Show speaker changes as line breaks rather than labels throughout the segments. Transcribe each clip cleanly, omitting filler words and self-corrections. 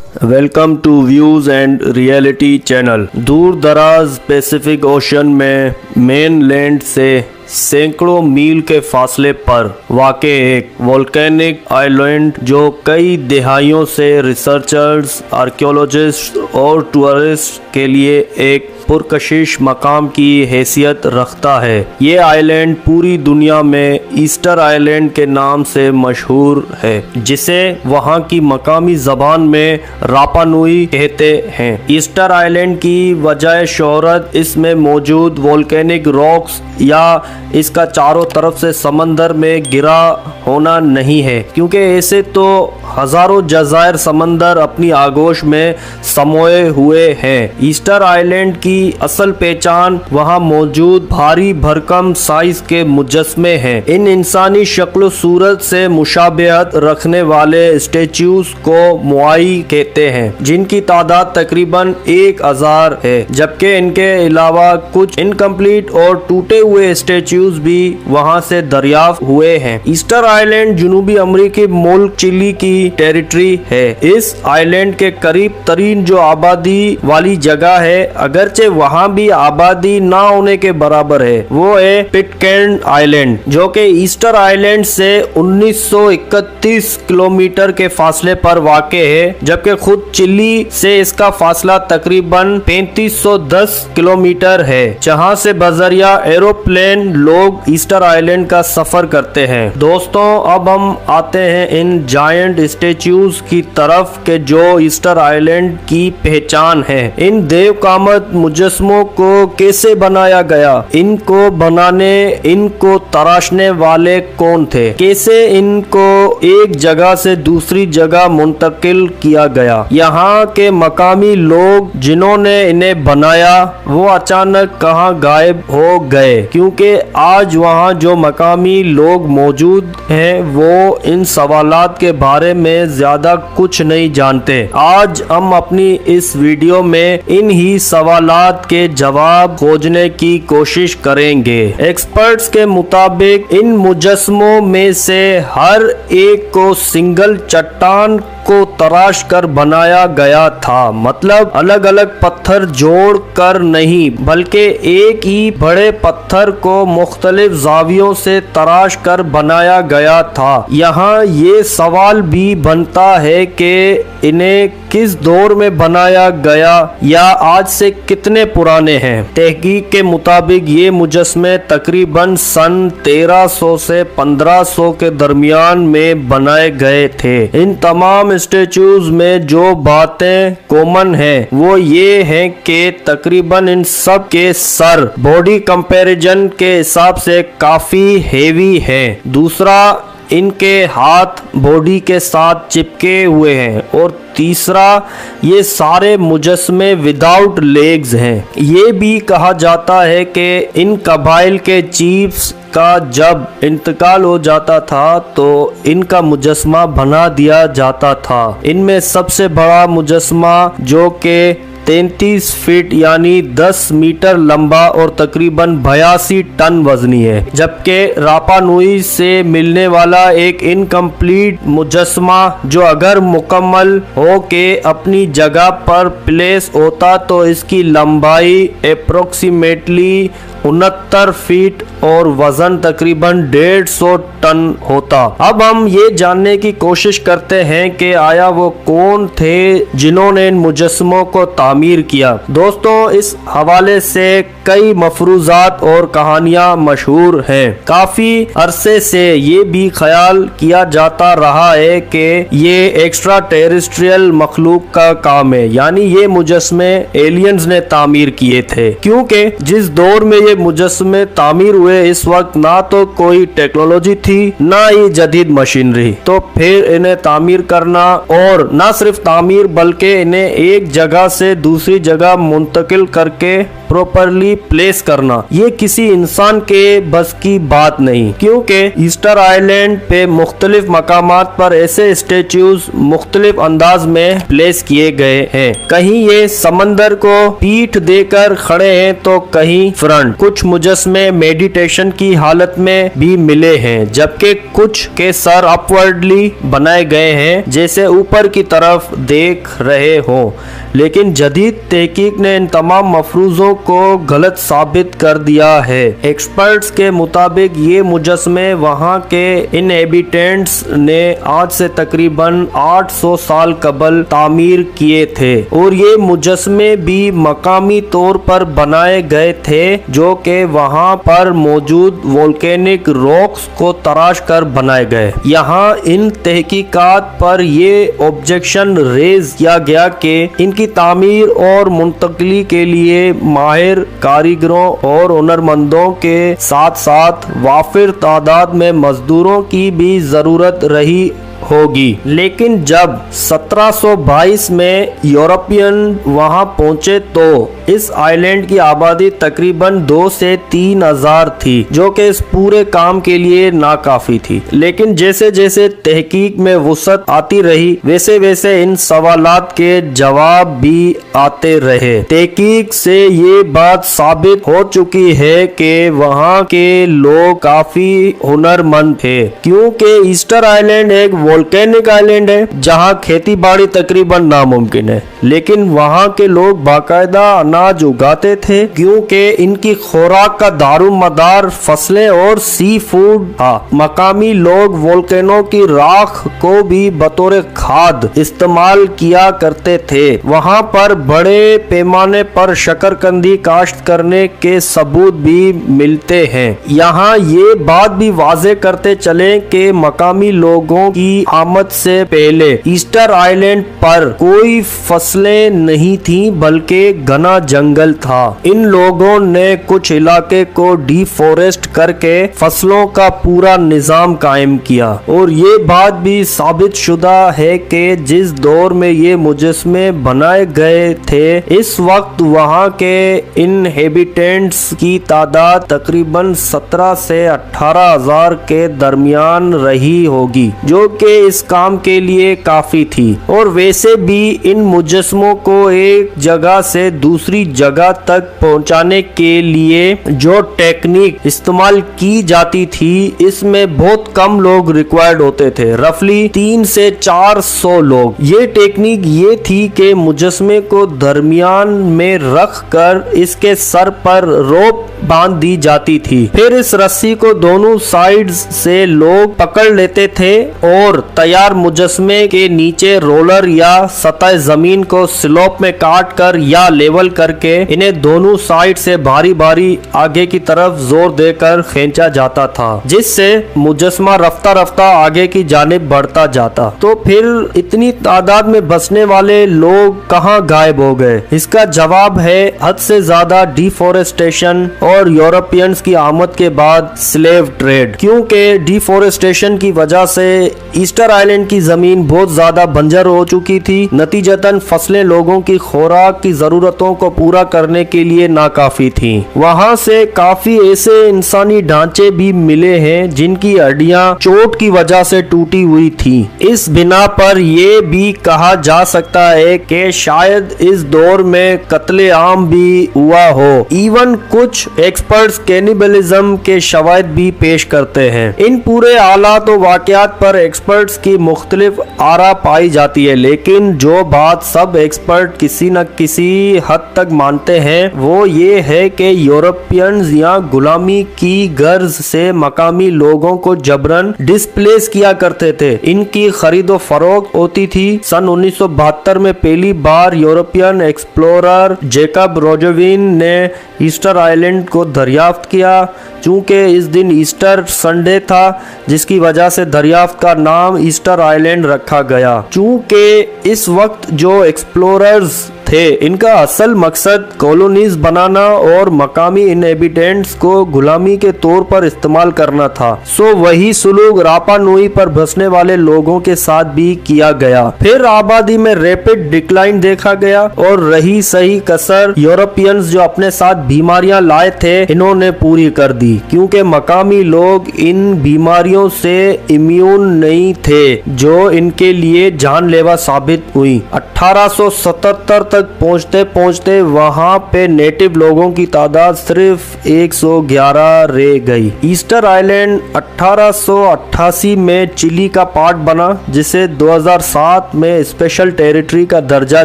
Welcome to views and reality channel. दूर दराज Pacific ocean में मेनलैंड से सैकड़ों मील के फासले पर वाक़े एक वोल्केनिक आइलैंड जो कई दहाइयों से रिसर्चर्स, आर्कियोलॉजिस्ट और टूरिस्ट के लिए एक पुरकशिश मकाम की हैसियत रखता है। ये आइलैंड पूरी दुनिया में ईस्टर आइलैंड के नाम से मशहूर है, जिसे वहाँ की मकामी ज़बान में रापा नुई कहते हैं। ईस्टर आइलैंड की वजह शोहरत इसमें मौजूद वोल्केनिक रॉक्स या इसका चारों तरफ से समंदर में गिरा होना नहीं है, क्योंकि ऐसे तो हजारों जज़ायर समंदर अपनी आगोश में समोए हुए हैं। ईस्टर आइलैंड की असल पहचान वहाँ मौजूद भारी भरकम साइज के मुजस्मे हैं। इन इंसानी शक्ल सूरत से मुशाबहत रखने वाले स्टेच्यूज को मुआई कहते हैं, जिनकी तादाद तकरीबन 1000 है, जबकि इनके अलावा कुछ इनकम्प्लीट और टूटे हुए स्टेच्यूज भी वहाँ से दरियाफ्त हुए हैं। ईस्टर आइलैंड जनूबी अमेरिकी मुल्क चिली की टेरिटरी है। इस आइलैंड के करीब तरीन जो आबादी वाली जगह है, अगरचे वहाँ भी आबादी ना होने के बराबर है, वो है पिटकैर्न आइलैंड, जो कि ईस्टर आइलैंड से 1931 किलोमीटर के फासले पर वाक़े है, जबकि खुद चिली से इसका फासला तकरीबन 3510 किलोमीटर है, जहाँ से बजरिया एरोप्लेन लोग ईस्टर आइलैंड का सफर करते हैं। दोस्तों, अब हम आते हैं इन जायंट स्टेच्यूज की तरफ के जो ईस्टर आइलैंड की पहचान है। इन देवकामत मुजस्मों को कैसे बनाया गया, इनको बनाने, इनको तराशने वाले कौन थे, कैसे इनको एक जगह से दूसरी जगह मुंतकिल किया गया। यहाँ के मकामी लोग जिन्होंने इन्हें बनाया वो अचानक कहाँ गायब हो गए, क्योंकि आज वहाँ जो मकामी लोग मौजूद हैं वो इन सवालात के बारे में ज्यादा कुछ नहीं जानते। आज हम अपनी इस वीडियो में इन ही सवालात के जवाब खोजने की कोशिश करेंगे। एक्सपर्ट्स के मुताबिक इन मुजस्मों में से हर एक को सिंगल चट्टान को तराश कर बनाया गया था, मतलब अलग अलग पत्थर जोड़ कर नहीं, बल्कि एक ही बड़े पत्थर को मुख्तलिफ जावियों से तराश कर बनाया गया था। यहाँ ये सवाल भी बनता है कि इन्हें किस दौर में बनाया गया या आज से कितने पुराने हैं। तहकीक के मुताबिक ये मुजस्मे तकरीबन सन 1300 से 1500 के दरमियान में बनाए गए थे। इन तमाम स्टेच्यूज में जो बातें कॉमन हैं वो ये हैं कि तकरीबन इन सब के सर बॉडी कंपैरिजन के हिसाब से काफी हेवी हैं। दूसरा, इनके हाथ बॉडी के साथ चिपके हुए हैं, और तीसरा, ये सारे मुजस्मे विदाउट लेग्स हैं। ये भी कहा जाता है कि इन कबाइल के चीफ्स का जब इंतकाल हो जाता था तो इनका मुजस्मा बना दिया जाता था। इनमें सबसे बड़ा मुजस्मा जो कि 33 फीट यानी 10 मीटर लंबा और तकरीबन 82 टन वजनी है, जबकि रापा नुई से मिलने वाला एक इनकम्प्लीट मुजस्मा जो अगर मुकम्मल हो के अपनी जगह पर प्लेस होता तो इसकी लंबाई अप्रोक्सीमेटली 69 फीट और वजन तकरीबन 150 टन होता। अब हम ये जानने की कोशिश करते हैं कि आया वो कौन थे जिन्होंने इन मुजस्मों को तामीर किया। दोस्तों, इस हवाले से कई मफरूजात और कहानियां मशहूर हैं। काफी अरसे से ये भी ख्याल किया जाता रहा है कि ये एक्स्ट्रा टेरेस्ट्रियल मखलूक का काम है, यानी ये मुजस्मे एलियंस ने तामीर किए थे, क्योंकि जिस दौर में ये मुजस्मे तामीर हुए इस वक्त ना तो कोई टेक्नोलॉजी थी ना ही जदीद मशीनरी, तो फिर इन्हें तामीर करना, और ना सिर्फ तामीर बल्कि इन्हें एक जगह से दूसरी जगह मुंतकिल करके प्रॉपरली प्लेस करना ये किसी इंसान के बस की बात नहीं, क्योंकि ईस्टर आइलैंड पे मुख्तलिफ मकामात पर ऐसे स्टेच्यूज मुख्तलिफ अंदाज में प्लेस किए गए हैं। कहीं ये समंदर को पीठ देकर खड़े हैं तो कहीं फ्रंट। कुछ मुजस्मे मेडिटेशन की हालत में भी मिले हैं, जबकि कुछ के सर अपवर्डली बनाए गए हैं जैसे ऊपर की तरफ देख रहे हो। लेकिन जदीद तहकीक ने इन तमाम मफरूजों को गलत साबित कर दिया है। एक्सपर्ट्स के मुताबिक ये मुजस्मे वहाँ के इनहेबिटेंट्स ने आज से तकरीबन 800 साल कबल तामीर किए थे, और ये मुजस्मे भी मकामी तौर पर बनाए गए थे जो कि वहाँ पर मौजूद वोल्केनिक रॉक्स को तराश कर बनाए गए। यहाँ इन तहकीकात पर ये ऑब्जेक्शन रेज किया गया कि इनकी तामीर और मुंतकली के लिए माहिर कारीगरों और हुनरमंदों के साथ साथ वाफिर तादाद में मजदूरों की भी जरूरत रही होगी। लेकिन जब 1722 में यूरोपियन वहां पहुंचे तो इस आइलैंड की आबादी तकरीबन 2 से 3 हजार थी, जो कि इस पूरे काम के लिए नाकाफी थी। लेकिन जैसे जैसे तहकीक में वुसअत आती रही वैसे वैसे इन सवालात के जवाब भी आते रहे। तहकीक से ये बात साबित हो चुकी है कि वहाँ के लोग काफी हुनरमंद थे, क्योंकि ईस्टर आइलैंड एक वोल्केनिक आइलैंड है जहां खेती बाड़ी तकरीबन नामुमकिन है, लेकिन वहां के लोग बाकायदा अनाज उगाते थे, क्योंकि इनकी खुराक का दारुमदार फसलें और सी फूड था। मकामी लोग वोल्केनो की राख को भी बतौर खाद इस्तेमाल किया करते थे। वहां पर बड़े पैमाने पर शकरकंदी काश्त करने के सबूत भी मिलते हैं। यहाँ ये बात भी वाजे करते चले कि मकामी लोगों की आमद से पहले ईस्टर आइलैंड पर कोई फसलें नहीं थी, बल्कि घना जंगल था। इन लोगों ने कुछ इलाके को डिफॉरेस्ट करके फसलों का पूरा निजाम कायम किया, और ये बात भी साबित शुदा है कि जिस दौर में ये मुजस्मे बनाए गए थे इस वक्त वहाँ के इनहेबिटेंट्स की तादाद तकरीबन 17 से 18 हजार के दरमियान रही होगी, जो कि इस काम के लिए काफी थी। और वैसे भी इन मुजस्मों को एक जगह से दूसरी जगह तक पहुंचाने के लिए जो टेक्निक इस्तेमाल की जाती थी इसमें बहुत कम लोग रिक्वायर्ड होते थे, रफली 3 से 400 लोग। ये टेक्निक ये थी कि मुजस्मे को दरमियान में रख कर इसके सर पर रोप बांध दी जाती थी, फिर इस रस्सी को दोनों साइड्स से लोग पकड़ लेते थे और तैयार मुजस्मे के नीचे रोलर या सतह जमीन को स्लोप में काट कर या लेवल करके इन्हें दोनों साइड से भारी भारी आगे की तरफ जोर देकर खींचा जाता था, जिससे मुजस्मा रफ्ता रफ्ता आगे की जानिब बढ़ता जाता। तो फिर इतनी तादाद में बसने वाले लोग कहाँ गायब हो गए? इसका जवाब है हद से ज्यादा डिफोरेस्टेशन और यूरोपियंस की आमद के बाद स्लेव ट्रेड। क्योंकि डिफोरेस्टेशन की वजह से ईस्टर आइलैंड की जमीन बहुत ज्यादा बंजर हो चुकी थी, नतीजतन फसलें लोगों की खुराक की जरूरतों को पूरा करने के लिए नाकाफी थी। वहां से काफी ऐसे इंसानी ढांचे भी मिले हैं जिनकी हड्डियां चोट की वजह से टूटी हुई थी। इस बिना पर यह भी कहा जा सकता है कि शायद इस दौर में कत्ले आम भी हुआ हो। इवन कुछ एक्सपर्ट्स कैनिबलिज्म के शवाहिद भी पेश करते हैं। इन पूरे हालात और वाकयात पर एक्सपर्ट्स की मुख्तलिफ आरा पाई जाती है, लेकिन जो बात सब एक्सपर्ट किसी न किसी हद तक मानते हैं वो ये है कि यूरोपियंस यहाँ गुलामी की गर्ज से मकामी लोगों को जबरन डिस्प्लेस किया करते थे। इनकी खरीदो फरोख्त होती थी। सन 1972 में पहली बार यूरोपियन एक्सप्लोरर जैकब रोजविन ने ईस्टर आइलैंड को दरियाफ्त किया। चूंकि इस दिन ईस्टर संडे था, जिसकी वजह से दरियाफ्त का नाम ईस्टर आइलैंड रखा गया। चूंकि इस वक्त जो एक्सप्लोरर्स تھے। इनका असल मकसद कॉलोनीज बनाना और मकामी इनहेबिटेंट्स को गुलामी के तौर पर इस्तेमाल करना था। सो वही सुलूक रापा नुई पर बसने वाले लोगों के साथ भी किया गया। फिर आबादी में रैपिड डिक्लाइन देखा गया और रही सही कसर यूरोपियंस जो अपने साथ बीमारियां लाए थे इन्होंने पूरी कर दी, क्योंकि मकामी लोग इन बीमारियों से इम्यून नहीं थे जो इनके लिए जानलेवा साबित हुई। 1877 तक पहुंचते पहुंचते वहां पे नेटिव लोगों की तादाद सिर्फ 111 रह गई। ईस्टर आइलैंड 1888 में चिली का पार्ट बना, जिसे 2007 में स्पेशल टेरिटरी का दर्जा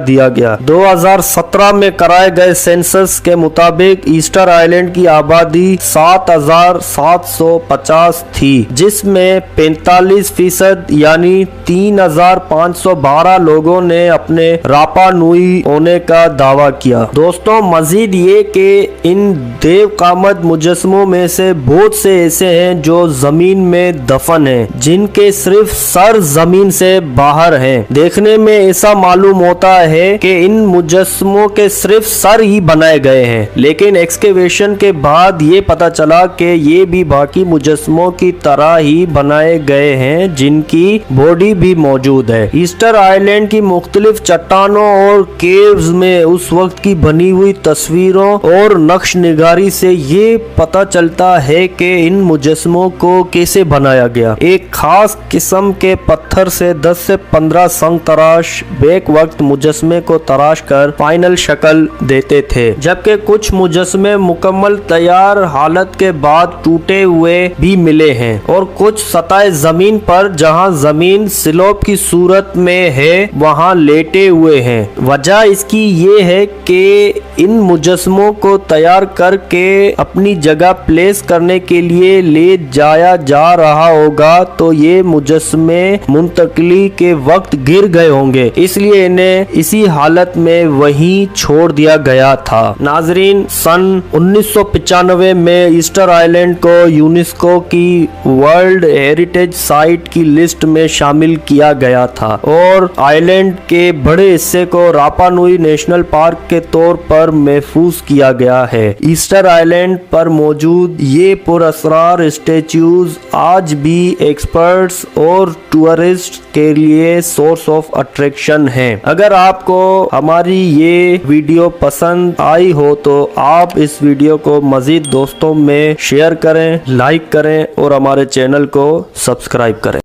दिया गया। 2017 में कराए गए सेंसस के मुताबिक ईस्टर आइलैंड की आबादी 7,750 थी, जिसमें 45% यानी 3,512 लोगों ने अपने रापा नुई होने का दावा किया। दोस्तों, मजीद ये कि इन देव कामत मुजस्मों में से बहुत से ऐसे हैं जो जमीन में दफन हैं, जिनके सिर्फ सर जमीन से बाहर हैं। देखने में ऐसा मालूम होता है कि इन मुजस्मों के सिर्फ सर ही बनाए गए हैं, लेकिन एक्सकेवेशन के बाद ये पता चला कि ये भी बाकी मुजस्मों की तरह ही बनाए गए हैं, जिनकी बॉडी भी मौजूद है। ईस्टर आइलैंड की मुख्तलिफ चट्टानों और केव्स में उस वक्त की बनी हुई तस्वीरों और नक्श निगारी से ये पता चलता है कि इन मुजस्मों को कैसे बनाया गया। एक खास किस्म के पत्थर से 10 से 15 संग तराश बेक वक्त मुजस्मे को तराश कर फाइनल शक्ल देते थे, जबकि कुछ मुजस्मे मुकम्मल तैयार हालत के बाद टूटे हुए भी मिले हैं और कुछ सतह जमीन पर जहां जमीन स्लोप की सूरत में है वहां लेटे हुए हैं। वजह इसकी ये है कि इन मुजस्मों को तैयार करके अपनी जगह प्लेस करने के लिए ले जाया जा रहा होगा, तो ये मुजस्मे मुंतकली के वक्त गिर गए होंगे, इसलिए इन्हें इसी हालत में वहीं छोड़ दिया गया था। नाजरीन, सन 1995 में ईस्टर आइलैंड को यूनेस्को की वर्ल्ड हेरिटेज साइट की लिस्ट में शामिल किया गया था और आइलैंड के बड़े हिस्से को रापा नुई नेशनल पार्क के तौर पर महफूज किया गया है। ईस्टर आइलैंड पर मौजूद ये पुरअसरार स्टैच्यूज आज भी एक्सपर्ट्स और टूरिस्ट के लिए सोर्स ऑफ अट्रैक्शन है। अगर आपको हमारी ये वीडियो पसंद आई हो तो आप इस वीडियो को मजीद दोस्तों में शेयर करें, लाइक करें और हमारे चैनल को सब्सक्राइब करें।